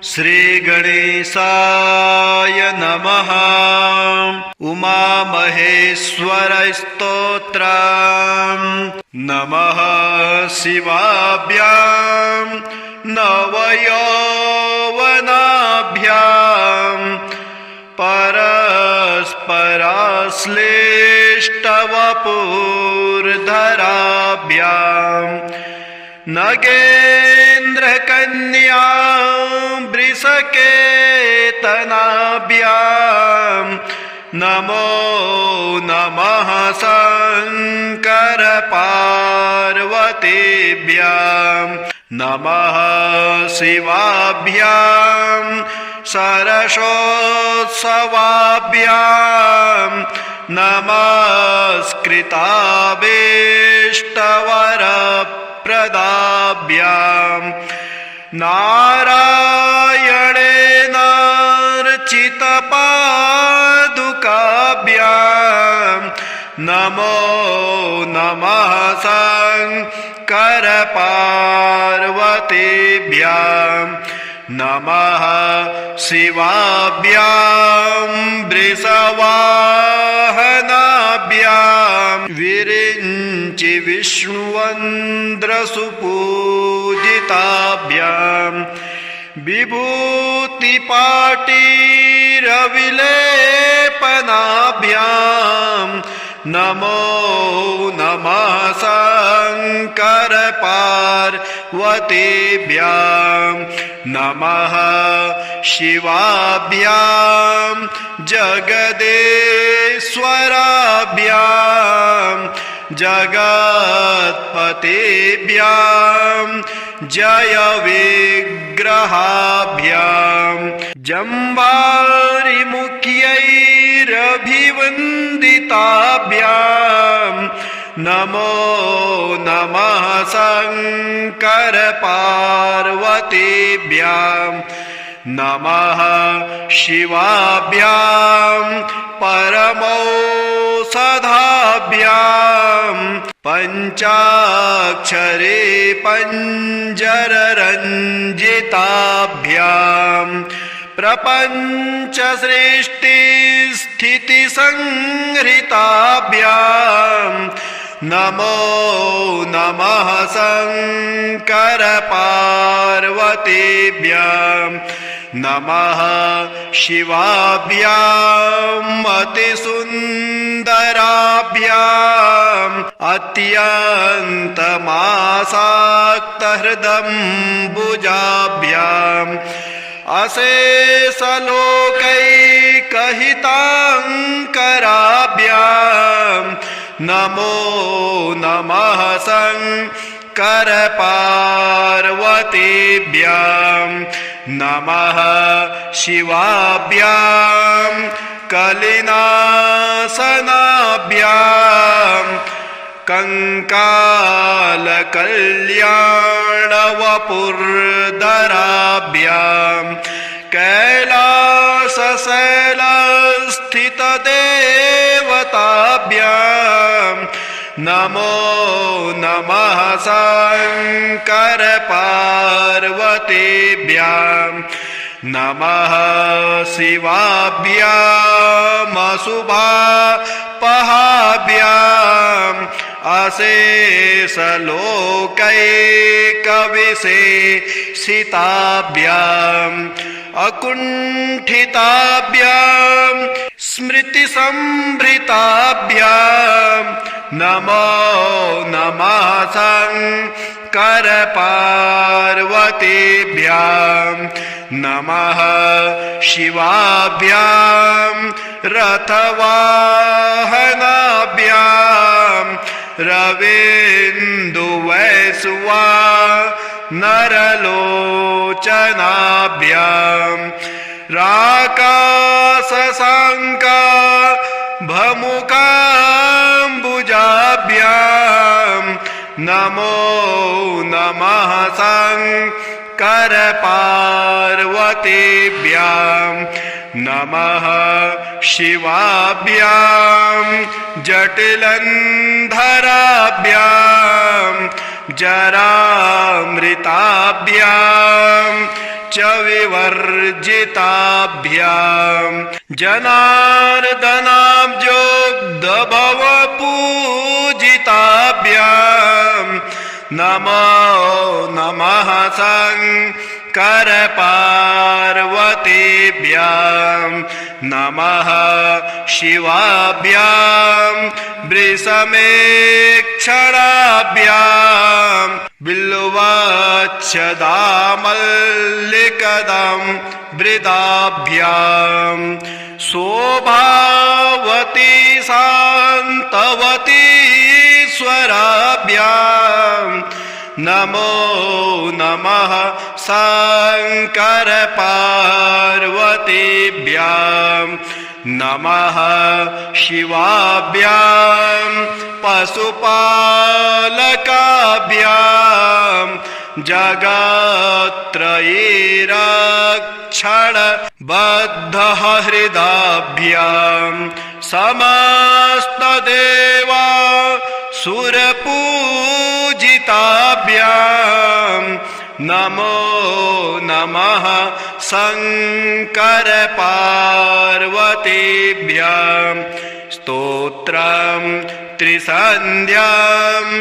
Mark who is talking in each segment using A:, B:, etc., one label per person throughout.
A: श्रीगणेशाय नमः। उमामहेश्वरस्तोत्रम् नमः शिवाभ्यां नवयौवनाभ्यां परस्पराश्लिष्टवपुर्धराभ्यां नगेन्द्रकन्या वृषकेतनाभ्यां नमो नमः शंकर पार्वतीभ्यां नमः शिवाभ्यां सरसोत्सवाभ्यां नमस्कृताभीष्टवरप्रदाभ्यां नारायणेनार्चितपादुकाभ्यां नमो नमः शंकर पार्वतीभ्यां नमः शिवाभ्यां वृषवाहनाभ्यां विरिञ्चि विष्णुवन्द्रसुपूजिताभ्यां विभूतिपाटीरविलेपनाभ्यां नमो नमः शंकर पार्वतीभ्यां नमः शिवाभ्यां जगदेश्वराभ्यां जगत्पतेभ्यां जय विग्रहाभ्यां जम्बारिमुख्यैरभिवन्दिताभ्यां नमो नमः शंकर पार्वतीभ्यां नमः शिवाभ्यां परमौषधाभ्यां पञ्चाक्षरे पञ्जररञ्जिताभ्यां प्रपञ्चसृष्टिस्थितिसंहृताभ्यां नमो नमः शंकर पार्वतीभ्यां नमः शिवाभ्यां अतिसुन्दराभ्यां अत्यन्तमासाक्तहृदम्बुजाभ्यां अशेषलोकैकहिताङ्कराभ्यां नमो नमः शंकर पार्वतीभ्यां नमः शिवाभ्यां कलिनाशनाभ्यां कंकालकल्याणवपुर्धराभ्यां कैलासशैलस्थितदेवताभ्यां नमो नमः शंकर पार्वतीभ्यां नमः शिवाभ्यामशुभापहाभ्यां अशेषलोकैकविशेषिताभ्यां अकुण्ठिताभ्यां स्मृतिसंभृताभ्यां नमो नमः शंकर पार्वतीभ्यां नमः शिवाभ्यां रथवाहनाभ्यां रवीन्दुवैश्वानरलोचनाभ्यां राकाशशाङ्का भमुकाम्बुजाभ्यां नमो नमः शंकर पार्वतीभ्यां नमः शिवाभ्यां जटिलन्धराभ्यां जरामृताभ्यां च विवर्जिताभ्याम् जनार्दनाब्जोऽब्धभवपूजिताभ्याम् नमो नमः शङ्कर पार्वतीभ्याम् नमः शिवाभ्याम् वृषमेक्षणाभ्याम् बिल्वच्छदामल्लिकदम् वृदाभ्याम् शोभावती शान्तवती स्वराभ्याम् नमो नमः शङ्कर पार्वतीभ्याम् नमः शिवाभ्याम् पशुपालकाभ्याम् जगत्त्रयीरक्षण बद्धहृदाभ्याम् समस्तदेवा सुरपूजिताभ्याम् नमो नमः शङ्कर पार्वतीभ्याम् स्तोत्रम् त्रिसन्ध्याम्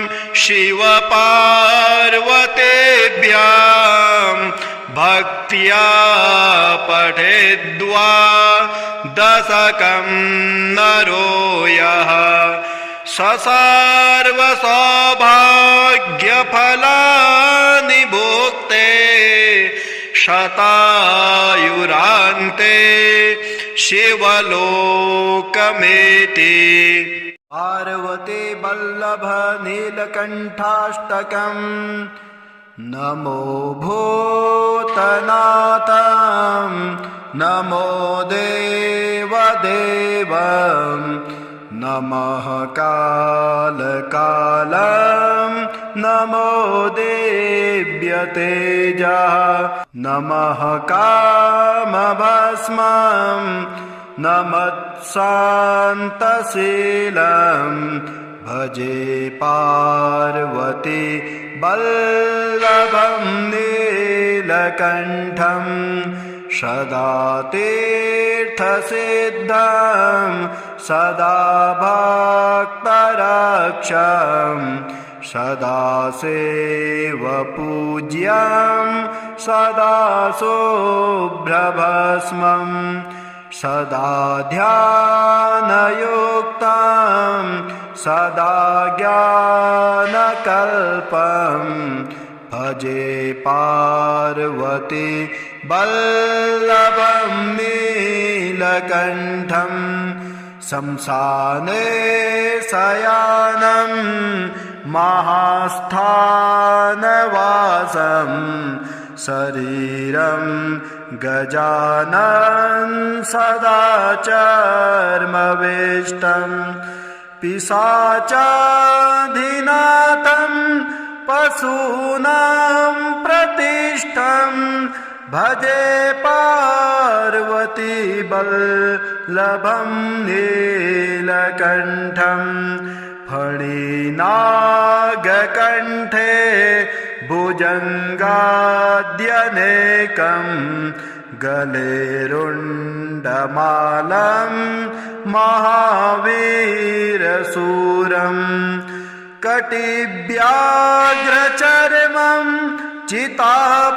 A: शिवपार्वतीभ्याम् भक्त्या पठेद्वा दशकम् नरो यः सर्वसौभाग्यफलानि भुक्ते शतायुरान्ते शिवलोकमेति।
B: पार्वती वल्लभ नीलकण्ठाष्टकम् नमो भूतनाथम् नमो देवदेवम् नमः कालकालम् नमो देव्यतेजः नमः कामभस्मम् नमत्शान्तशीलम् भजे पार्वती वल्लभं नीलकण्ठम् सदा तीर्थसिद्धं सदा भक्तरक्षं सदा सेवपूज्यं सदा शुभ्रभस्मं सदा ध्यानयुक्तं सदा ज्ञानकल्पं भजे पार्वती वल्लभं नीलकण्ठं शंसाने शयानं महास्थानवासं शरीरं गजाननं सदा चर्मवेष्टं पिशाचाधिनाथं पशूनां प्रतिष्ठं भजे पार्वती वल्लभं नीलकण्ठं फणिनागकण्ठे भुजङ्गाद्यनेकं गले रुण्डमालं महावीरशूरम् कटिव्याघ्रचर्मं चिताभस्मलेपं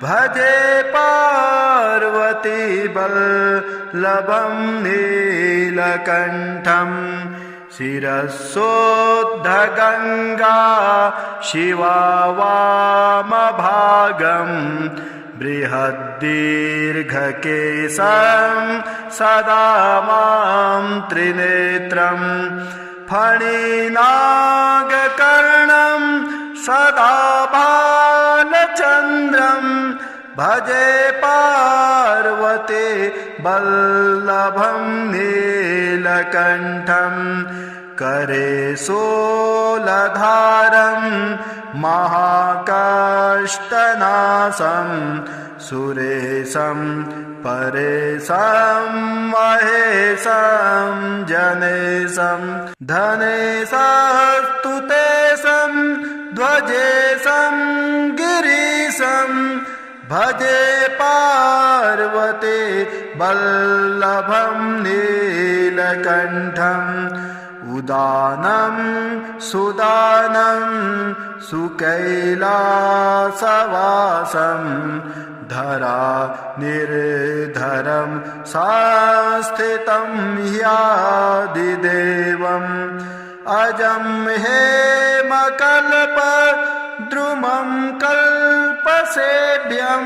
B: भजे पार्वती वल्लभं नीलकण्ठं शिरस्सोद्धगङ्गा शिवा वामभागं बृहद्दीर्घकेशं सदा मां त्रिनेत्रं फणिनागकर्णं सदा बालचन्द्रं भजे पार्वती वल्लभं नीलकण्ठं करे शूलधारं महाकाष्ठनाशं सुरेशं परेशं महेशं जनेशं धनेशस्तुतेशं ध्वजेशं गिरीशं भजे पार्वते वल्लभं नीलकण्ठम् उदानं सुदानं सुकैलासवासं धरा निर्धरं संस्थितं ह्यादिदेवम् अजं हेमकल्पद्रुमं कल्पसेव्यं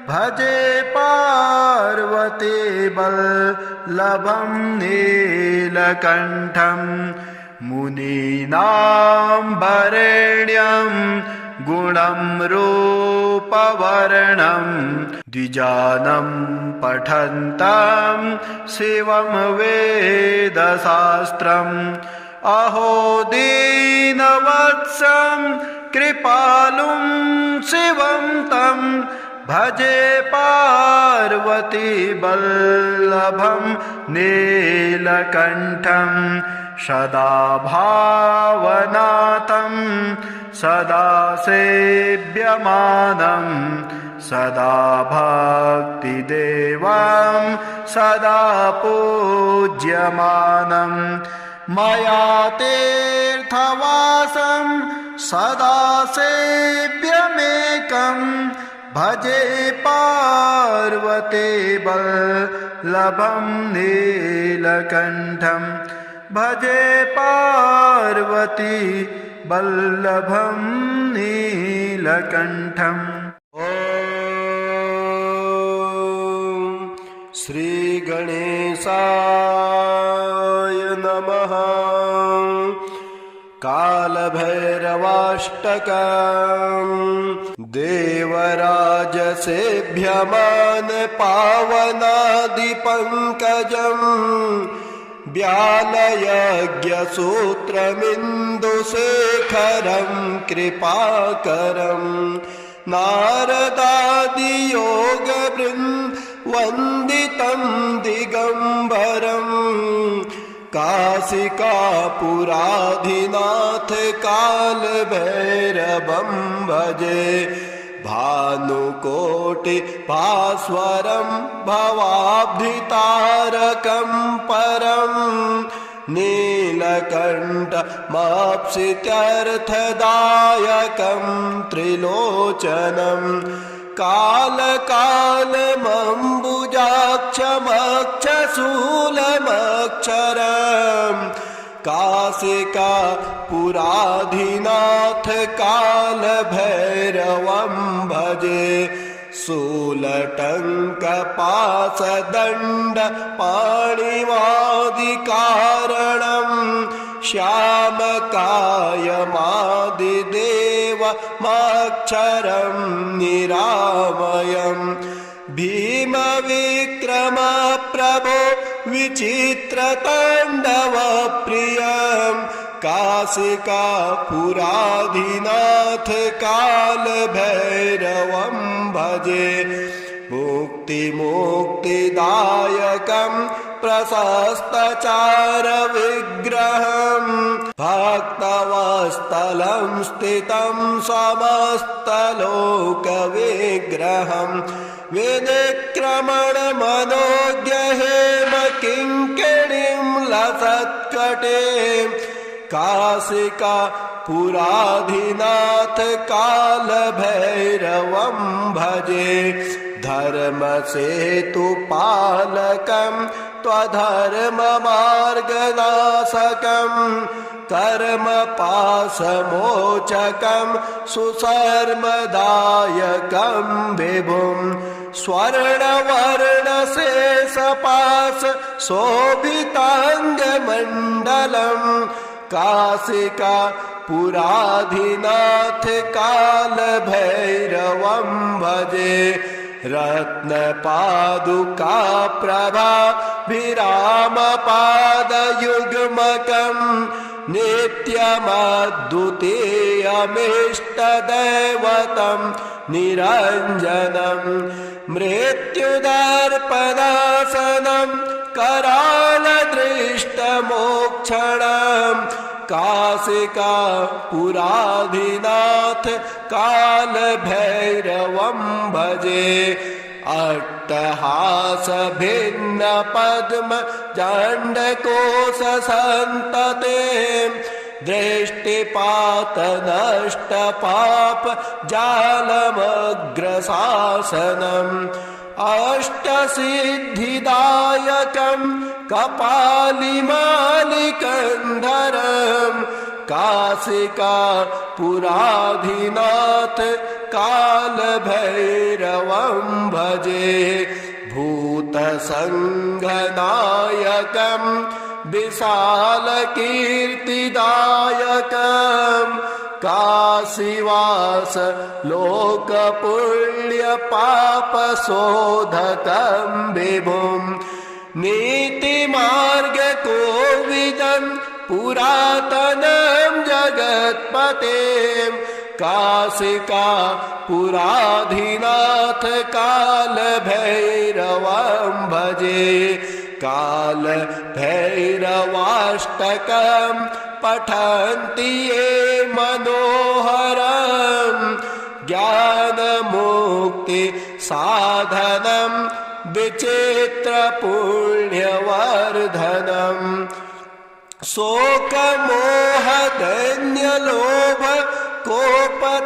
B: भजे पार्वती वल्लभं नीलकण्ठम् मुनीनां वरेण्यं गुणं रूपवर्णं द्विजानं पठन्तं शिवं वेदशास्त्रम् अहो दीनवत्सं कृपालुं शिवं तं भजे पार्वती वल्लभं नीलकण्ठम् सदा भावनातं सदा सेव्यमानं सदा भक्तिदेवं सदा पूज्यमानं मया तीर्थवासं सदा सेव्यमेकं भजे पार्वती वल्लभं नीलकण्ठम् भजे पार्वती वल्लभं नीलकण्ठम् ॐ श्रीगणेशाय नमः। कालभैरवाष्टकम् देवराजसेभ्यमान पावनादिपङ्कजम् व्यालयज्ञसूत्रमिन्दुशेखरं कृपाकरं नारदादियोगवृन्दवन्दितं दिगम्बरं काशिकापुराधिनाथ कालभैरवं भजे भानुकोटि भास्वरं भवाब्धितारकं परं नीलकण्ठमाप्सित्यर्थदायकं त्रिलोचनं कालकालमम्बुजाक्षमक्षशूलमक्षरम् काशिकापुराधिनाथ कालभैरवं भजे शूलटङ्कपाशदण्डपाणिवादिकारणं श्यामकायमादिदेवमक्षरं निरामयं भीमविक्रमप्रभो विचित्रताण्डवप्रियं काशिकापुराधिनाथ कालभैरवं भजे मुक्तिदायकं प्रशस्तचारविग्रहं भक्तवत्सलं स्थितं समस्तलोकविग्रहं विनिक्रमणमनोज्ञहेमकिङ्किणीं लसत्कटे काशिकापुराधिनाथ कालभैरवं भजे धर्मसेतुपालकं त्वधर्ममार्गनाशकं कर्मपाशमोचकं सुशर्मदायकं विभुं स्वर्णवर्णशेषपाश शोभिताङ्गमण्डलं काशिकापुराधिनाथ कालभैरवं भजे रत्नपादुकाप्रभाभिरामपादयुग्मकं नित्यमद्वितीयमिष्टदैवतं निरञ्जनं मृत्युदर्पणासनं करालदृष्टमोक्षणं काशिका पुराधिनाथ कालभैरवं भजे अट्टहास भिन्न पद्म जण्डकोश सन्तते दृष्टिपात नष्ट पाप जालमग्रशासनम् अष्टसिद्धिदायकं कपालिमालिकन्धरम् काशिका पुराधिनाथ कालभैरवं भजे भूतसङ्घनायकं विशालकीर्तिदायकं काशीवास लोकपुण्यपापशोधकं विभुं नीतिमार्गकोविदं पुरातनं जगत्पतें काशिका पुराधिनाथ कालभैरवं भजे कालभैरवाष्टकं पठन्ति ये मनोहरं ज्ञानमुक्ति साधनं विचित्रपुण्यवर्धनम् शोकमोहदैन्यलोभ कोपतापनाशनम्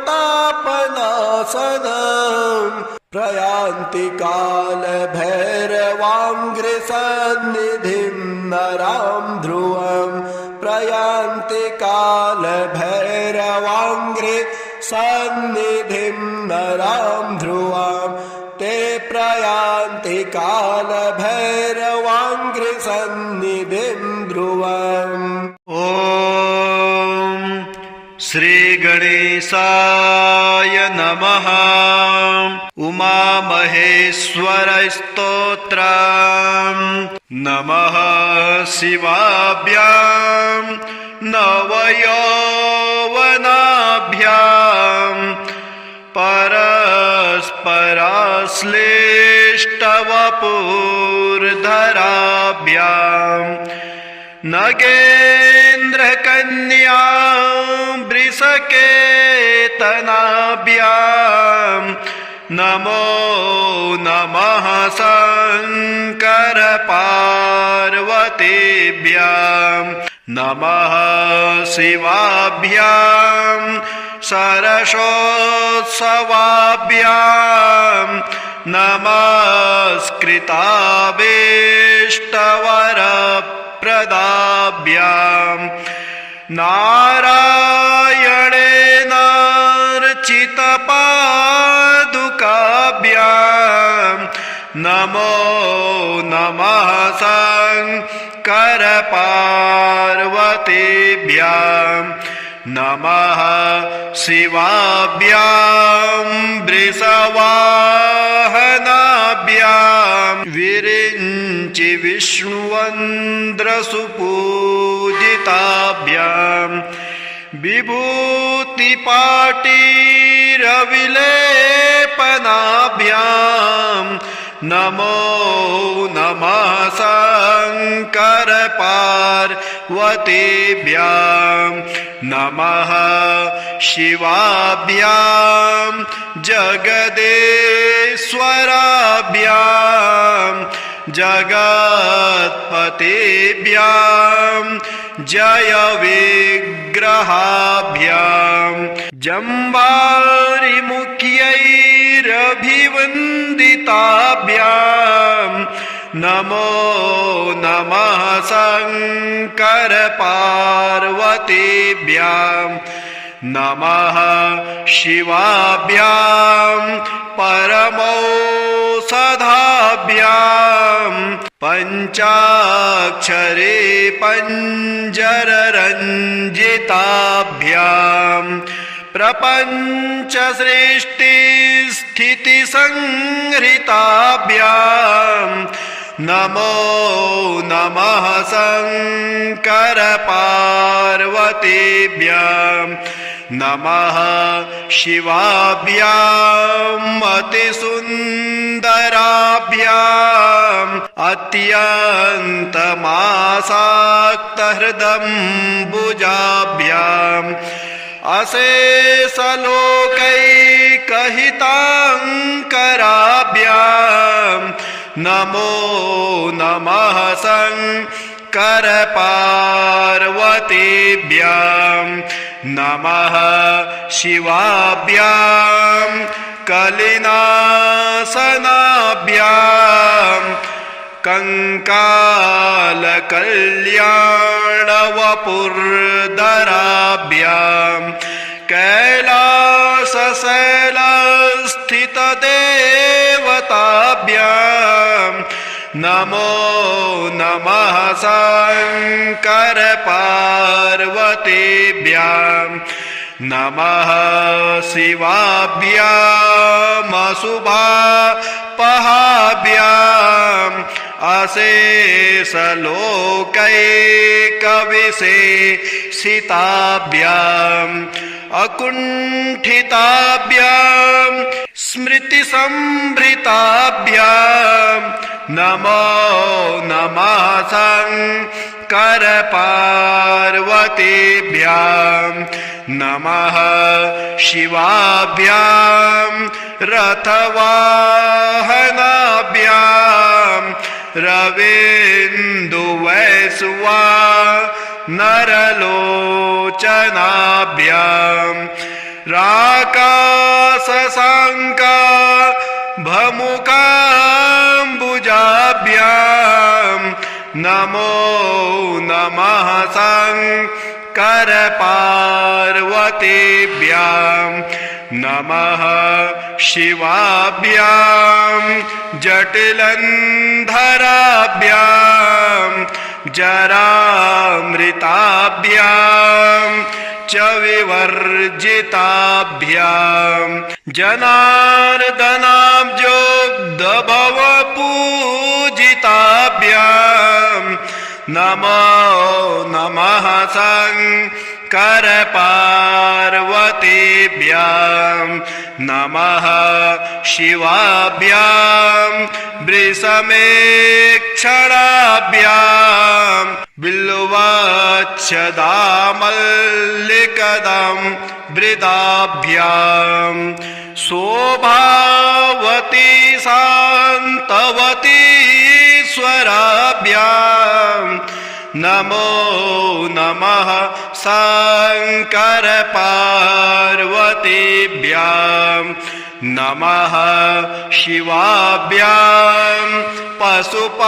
B: प्रयान्ति कालभैरवाङ्घ्रिसन्निधिं नरां ध्रुवम् प्रयान्ति कालभैरवाङ्घ्रिसन्निधिं नरां ध्रुवम् ते प्रयान्ति कालभैरवाङ्घ्रिसन्निधिं ध्रुवम्।
A: ॐ श्रीगणेशाय नमः। उमामहेश्वरस्तोत्रम् नमः शिवाभ्यां नवयौवनाभ्यां परस्पराश्लिष्टवपुर्धराभ्यां नगेन्द्रकन्या वृषकेतनाभ्यां नमो नमः शङ्कर पार्वतीभ्यां नमः शिवाभ्यां सरसोत्सवाभ्यां नमस्कृताभीष्टवरप्रदाभ्यां नारायणेनार्चितपादुकाभ्यां नमो नमः शङ्कर पार्वतीभ्यां नमः शिवाभ्यां वृषवाहनाभ्यां विरिञ्चि विष्णुवन्द्रसुपूजिताभ्यां विभूतिपाटीरविलेपनाभ्यां नमो नमः शङ्कर पार्वतीभ्यां नमः शिवाभ्यां जगदेश्वराभ्यां जगत्पतेभ्यां जय विग्रहाभ्यां जम्बारिमुख्यैरभिवन्दिताभ्यां नमो नमः शङ्कर पार्वतीभ्यां नमः शिवाभ्यां परमौषधाभ्यां पञ्चाक्षरे पञ्जररञ्जिताभ्यां प्रपञ्चसृष्टिस्थितिसंहृताभ्यां नमो नमः शङ्कर पार्वतीभ्यां नमः शिवाभ्याम् अतिसुन्दराभ्याम् अत्यन्तमासाक्तहृदम्बुजाभ्याम् अशेषलोकैकहिताङ्कराभ्याम् नमो नमः शङ्करपार्वतीभ्याम् नमः शिवाभ्याम् कलिनासनाभ्याम् कंकालकल्याणवपुर्धराभ्याम् कैलासशैलस्थितदेवताभ्याम् नमो नमः शङ्करपार्वतीभ्याम् नमः शिवाभ्यामशुभापहाभ्याम् अशेषलोकैकविशेषिताभ्याम् अकुण्ठिताभ्याम् स्मृतिसम्भृताभ्याम् नमो नमः शङ्करपार्वतीभ्याम् नमः शिवाभ्याम् रथवाहनाभ्याम् रवीन्दुवैश्वानरलोचनाभ्याम् राकाससाङ्का भमुकाम्बुजाभ्याम् नमो नमः शङ्करपार्वतीभ्याम् नमः शिवाभ्याम् जटिलन्धराभ्याम् जरामृताभ्याम् च विवर्जिताभ्याम् जनार्दनाब्जोग्धभवपूजिताभ्याम् नमो नमः शङ्करपार्वतीभ्याम् नमः शिवाभ्याम् वृषमेक्षणाभ्याम् बिल्वच्छदामल्लिकदम् वृदाभ्याम् शोभावती शान्तवती स्वराभ्याम् नमो नमः शङ्करपार्वतीभ्याम् नमः शिवाभ्याम् पशुपालकाभ्याम्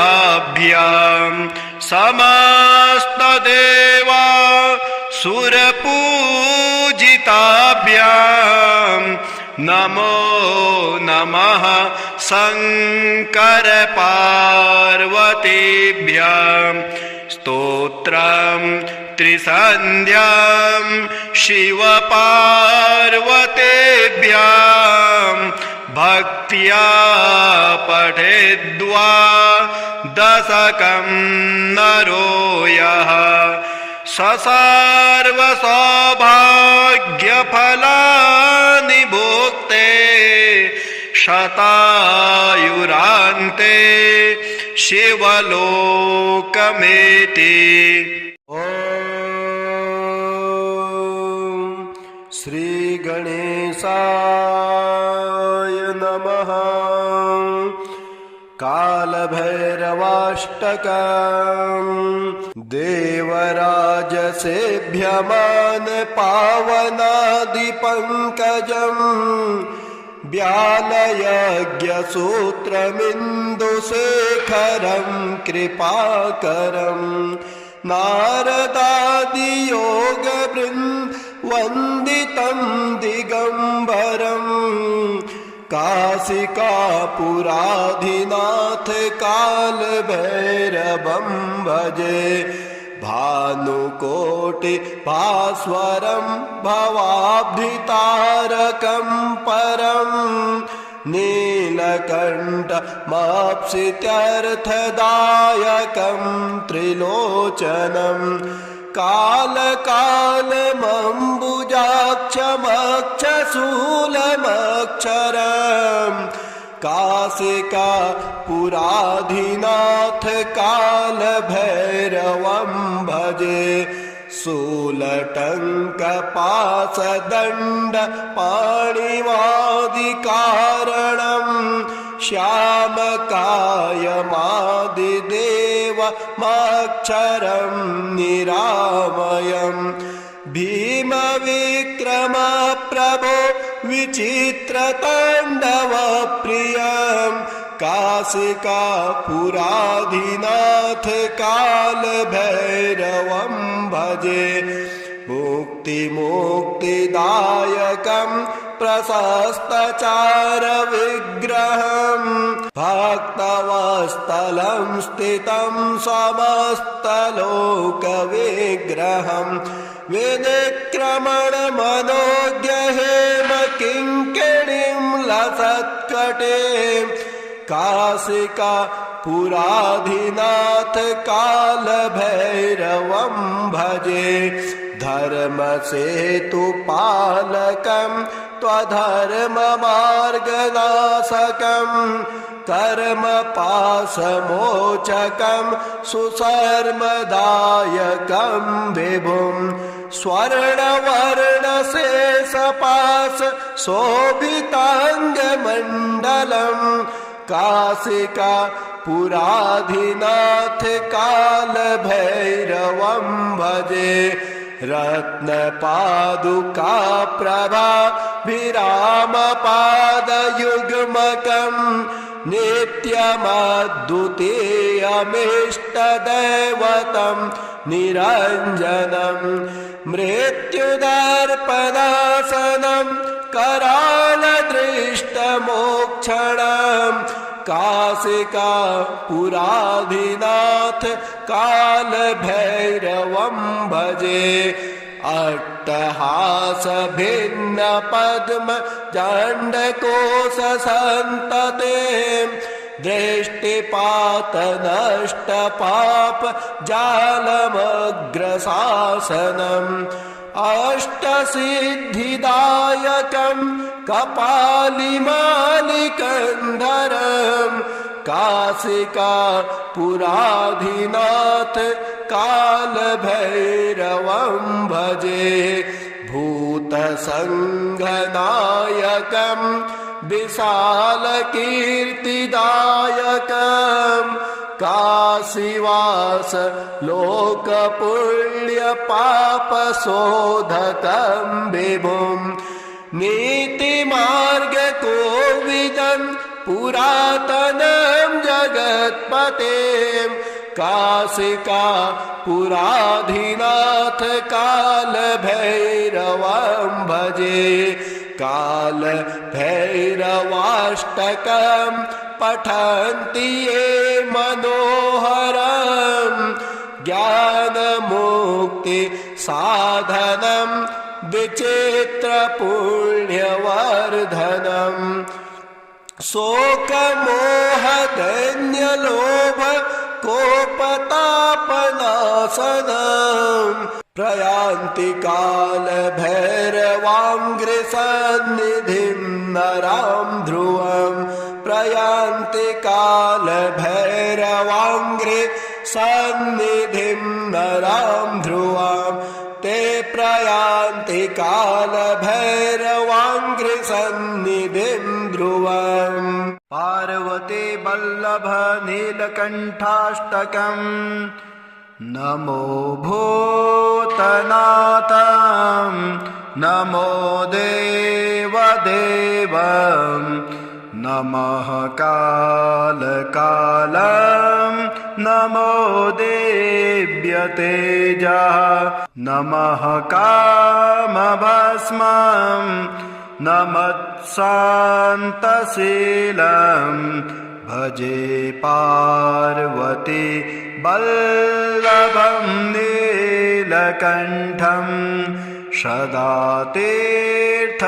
A: जगत्त्रयीरक्षणबद्धहृदाभ्याम् समस्तदेवा सुरपूजिताभ्याम् नमो नमः शङ्करपार्वतीभ्याम् स्तोत्रम् त्रिसन्ध्याम् शिवपार्वतीभ्याम् भक्त्या पठेद्वा दशकम् नरो यः सर्वसौभाग्यफलानि भुक्ते शतायुरान्ते शिवलोकमेति।
B: ॐ श्रीगणेशाय नमः। कालभैरवाष्टकम् देवराजसेभ्यमान पावनादिपङ्कजम् व्यालयज्ञसूत्रमिन्दुशेखरं कृपाकरं नारदादियोगवृन्दवन्दितं दिगम्बरं काशिकापुराधिनाथ कालभैरवं भजे भानुकोटि भास्वरं भवाब्धितारकं परं नीलकण्ठमाप्सित्यर्थदायकं त्रिलोचनं कालकालमम्बुजाक्षमक्षशूलमक्षरम् काशिका पुराधिनाथ कालभैरवं भजे शूलटङ्कपाशदण्ड पाणिवादिकारणं श्यामकायमादिदेवमक्षरं निरामयम् भीमविक्रम प्रभो विचित्रताण्डवप्रियं काशिका पुराधिनाथ कालभैरवं भजे मुक्तिदायकं प्रशस्तचारविग्रहं भक्तवत्सलं स्थितं समस्तलोकविग्रहं विनिक्रमणमनोज्ञहेम किङ्किणीं लसत्कटीं काशिका पुराधिनाथ कालभैरवं भजे धर्मसेतुपालकं त्वधर्ममार्गनाशकं कर्मपाशमोचकं सुशर्मदायकं विभुं स्वर्णवर्णशेषपाश शोभिताङ्गमण्डलं काशिका पुराधिनाथ कालभैरवं भजे रत्नपादुकाप्रभा विरामपादयुग्मकं नित्यमद्वितीयमिष्टदैवतं निरञ्जनं मृत्युदर्पणासनं करालदृष्टमोक्षणं काशिका पुराधिनाथ कालभैरवं भजे अट्टहास भिन्न पद्म जण्डकोशसन्तते दृष्टिपात नष्ट पाप जालमग्रशासनम् अष्टसिद्धिदायकं कपालिमालिकन्धरं काशिका पुराधिनाथ कालभैरवं भजे भूतसङ्घनायकं विशालकीर्तिदायकं काशीवास लोकपुण्यपापशोधकं विभुं नीतिमार्गकोविदं पुरातनं जगत्पतें काशिका पुराधिनाथ कालभैरवं भजे कालभैरवाष्टकं पठन्ति ये मनोहरं ज्ञानमुक्ति साधनं विचित्रपुण्यवर्धनम् शोकमोहदैन्यलोभ कोपतापनाशनम् प्रयान्ति कालभैरवाङ्घ्रिसन्निधिं नरां ध्रुवं प्रयान्ति कालभैरवाङ्घ्रिसन्निधिं नरां ध्रुवं ते प्रयान्ति कालभैरवाङ्घ्रिसन्निधिं ध्रुवम् पार्वती वल्लभ नीलकण्ठाष्टकम् नमो भूतनाथं नमो देवदेवं नमः कालकालं नमो देव्यतेजः नमः कामभस्मं नमत्शान्तशीलं भजे पार्वती वल्लभं नीलकण्ठं सदा तीर्थसिद्धं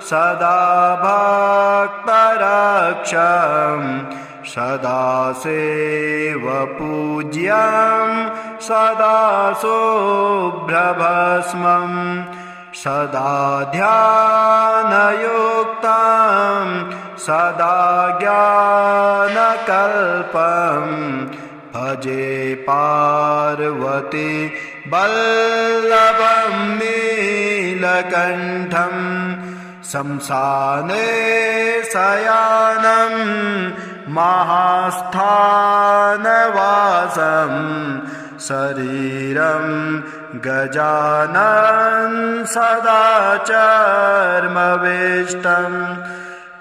B: सदा भक्तरक्षं सदा सेवपूज्यं सदा शुभ्रभस्मं सदा ध्यानयुक्तं सदा ज्ञानकल्पं भजे पार्वती वल्लभं नीलकण्ठं शंसाने शयानं महास्थानवासं शरीरं गजाननं सदा चर्मवेष्टं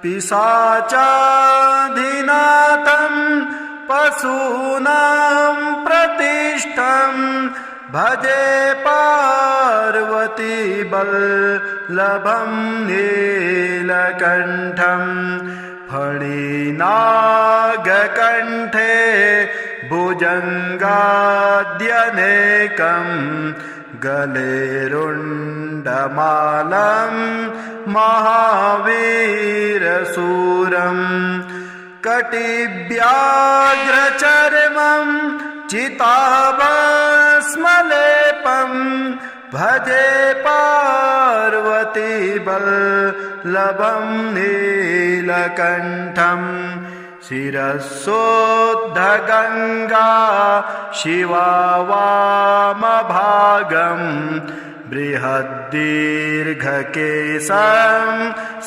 B: पिशाचाधिनाथं पशूनां प्रतिष्ठं भजे पार्वती वल्लभं नीलकण्ठं फणिनागकण्ठे भुजङ्गाद्यनेकं गले रुण्डमालं महावीरशूरं कटिव्याघ्रचर्मं चिताभस्मलेपं भजे पार्वती वल्लभं नीलकण्ठं शिरसोद्धगङ्गा शिवा वामभागं बृहद्दीर्घकेशं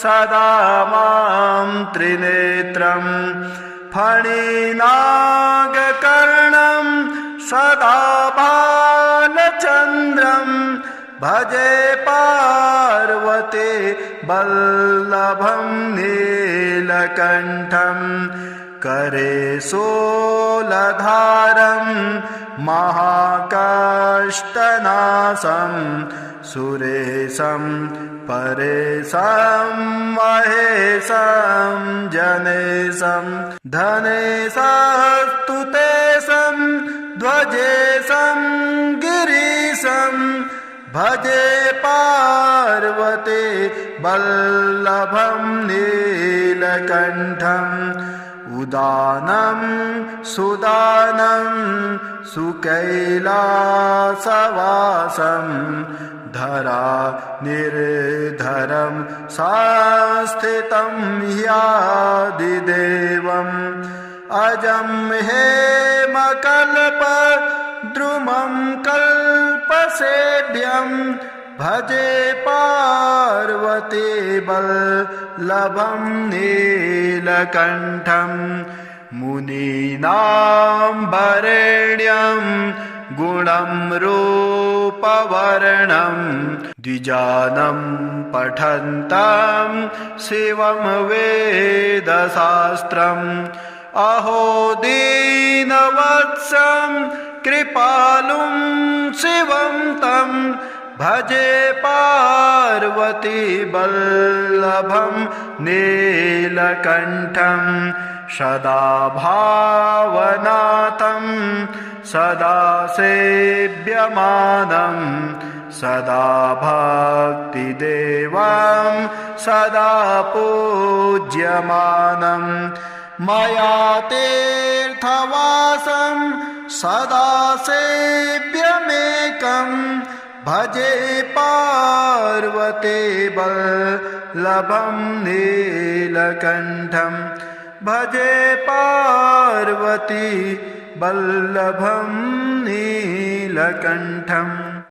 B: सदा मां त्रिनेत्रं फणिनागकर्णं सदा बालचन्द्रं भजे पार्वती वल्लभं नीलकण्ठं करे शूलधारं महाकाष्ठनाशं सुरेशं परेशं महेशं जनेशं धनेशस्तुतेशं ध्वजेशं गिरीशं भजे पार्वती वल्लभं नीलकण्ठं उदानं सुदानं सुकैलासवासं धरा निर्धरं संस्थितं ह्यादिदेवम् अजं हेमकल्पद्रुमं कल्पसेभ्यं भजे पार्वती वल्लभं नीलकण्ठं मुनीनां वरेण्यं गुणं रूपवर्णं द्विजानं पठन्तं शिवं वेदशास्त्रम् अहो दीनवत्सं कृपालुं शिवं तं भजे पार्वती वल्लभं नीलकण्ठं सदा भावनाथं सदा सेव्यमानं सदा भक्तिदेवं सदा पूज्यमानं मया तीर्थवासं सदा सेव्यमेकं भजे पार्वती वल्लभं नीलकण्ठं भजे पार्वती वल्लभं नीलकण्ठम्।